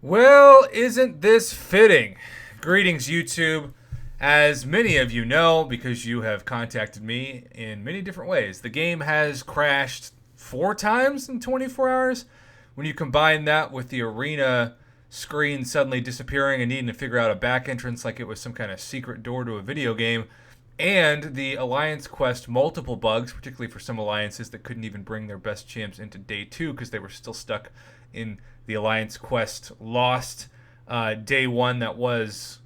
Well, isn't this fitting? Greetings, YouTube. As many of you know, because you have contacted me in many different ways, the game has crashed 4 times in 24 hours. When you combine that with the arena screen suddenly disappearing and needing to figure out a back entrance like it was some kind of secret door to a video game, and the Alliance Quest multiple bugs, particularly for some alliances that couldn't even bring their best champs into day 2 because they were still stuck in the Alliance Quest lost day 1 that was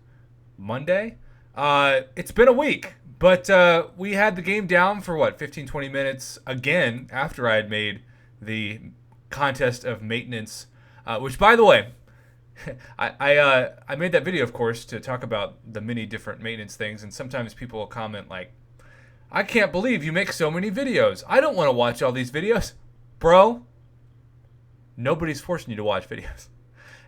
Monday. It's been a week, but we had the game down for 15, 20 minutes again after I had made the contest of maintenance, which, by the way, I made that video, of course, to talk about the many different maintenance things, and sometimes people will comment like, "I can't believe you make so many videos. I don't want to watch all these videos, bro." Nobody's forcing you to watch videos.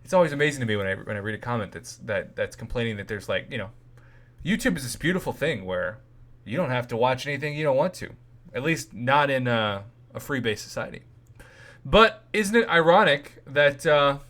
It's always amazing to me when I read a comment that's complaining that there's YouTube is this beautiful thing where you don't have to watch anything you don't want to, at least not in a free-based society. But isn't it ironic that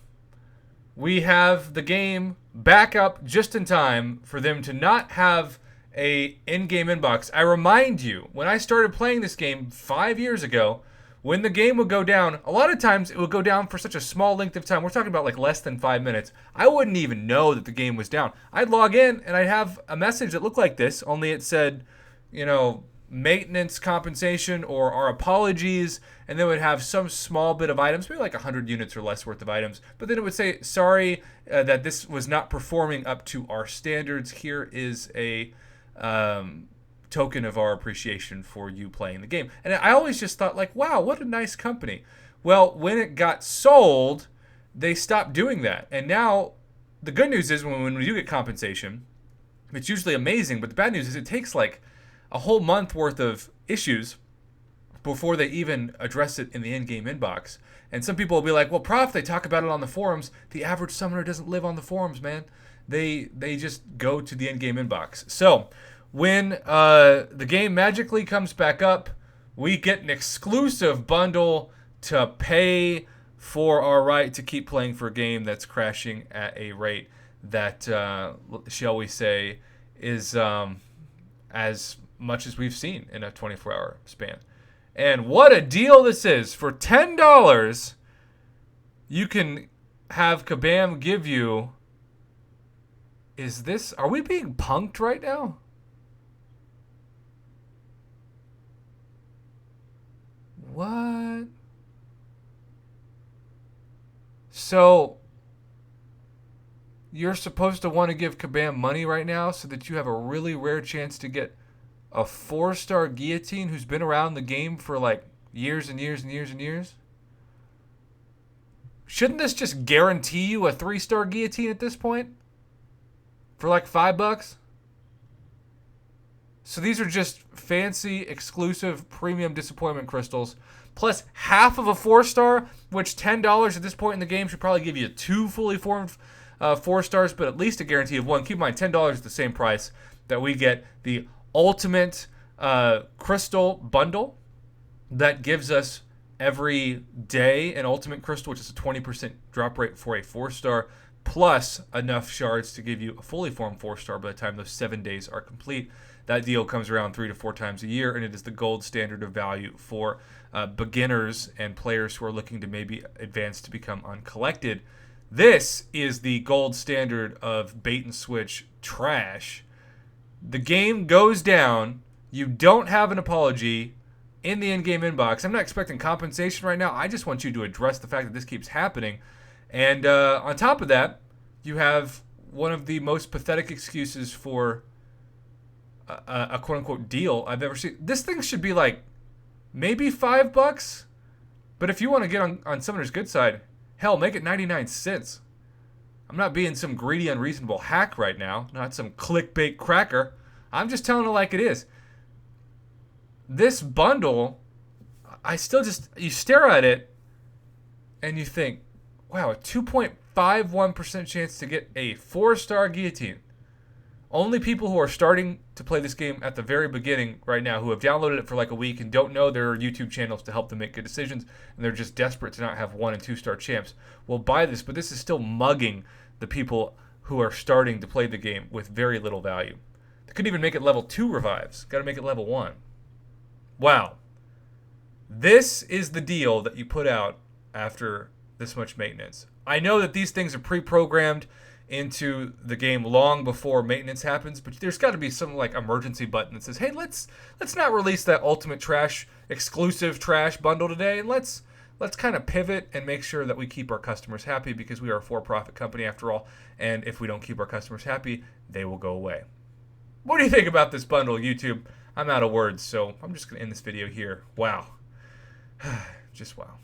we have the game back up just in time for them to not have a in-game inbox? I remind you, when I started playing this game 5 years ago, when the game would go down, a lot of times it would go down for such a small length of time. We're talking about less than 5 minutes. I wouldn't even know that the game was down. I'd log in and I'd have a message that looked like this, only it said, maintenance compensation or our apologies, and then it would have some small bit of items, maybe 100 units or less worth of items, but then it would say, sorry that this was not performing up to our standards. Here is a token of our appreciation for you playing the game. And I always just thought, wow, what a nice company. Well, when it got sold, they stopped doing that. And now the good news is when we do get compensation, it's usually amazing, but the bad news is it takes a whole month worth of issues before they even address it in the in-game inbox. And some people will be like, well, Prof, they talk about it on the forums. The average summoner doesn't live on the forums, man. They just go to the in-game inbox. So when the game magically comes back up, we get an exclusive bundle to pay for our right to keep playing for a game that's crashing at a rate that, shall we say, is as much as we've seen in a 24-hour span. And what a deal this is. For $10, you can have Kabam give you... Are we being punked right now? What? So, you're supposed to want to give Kabam money right now so that you have a really rare chance to get a 4-star guillotine who's been around the game for years and years and years and years? Shouldn't this just guarantee you a 3-star guillotine at this point? For $5? So these are just fancy, exclusive, premium disappointment crystals, plus half of a 4-star, which $10 at this point in the game should probably give you 2 fully formed 4 stars, but at least a guarantee of 1. Keep in mind, $10 is the same price that we get the ultimate crystal bundle that gives us every day an ultimate crystal, which is a 20% drop rate for a 4-star, plus enough shards to give you a fully formed 4-star by the time those 7 days are complete. That deal comes around 3 to 4 times a year, and it is the gold standard of value for beginners and players who are looking to maybe advance to become uncollected. This is the gold standard of bait and switch trash. The game goes down. You don't have an apology in the in-game inbox. I'm not expecting compensation right now. I just want you to address the fact that this keeps happening. And on top of that, you have one of the most pathetic excuses for a quote-unquote deal I've ever seen. This thing should be maybe $5, but if you want to get on Summoner's good side, hell, make it 99 cents. I'm not being some greedy, unreasonable hack right now, not some clickbait cracker. I'm just telling it like it is. This bundle, you stare at it and you think, wow, a 2.51% chance to get a 4-star guillotine. Only people who are starting to play this game at the very beginning right now, who have downloaded it for like a week and don't know there are YouTube channels to help them make good decisions, and they're just desperate to not have 1 and 2 star champs, will buy this. But this is still mugging the people who are starting to play the game with very little value. They couldn't even make it level 2 revives. Got to make it level 1. Wow. This is the deal that you put out after this much maintenance. I know that these things are pre-programmed into the game long before maintenance happens, but there's got to be some like emergency button that says, "Hey, let's not release that ultimate trash exclusive trash bundle today, and let's kind of pivot and make sure that we keep our customers happy, because we are a for-profit company after all, and if we don't keep our customers happy, they will go away." What do you think about this bundle, YouTube? I'm out of words, so I'm just going to end this video here. Wow. Just wow.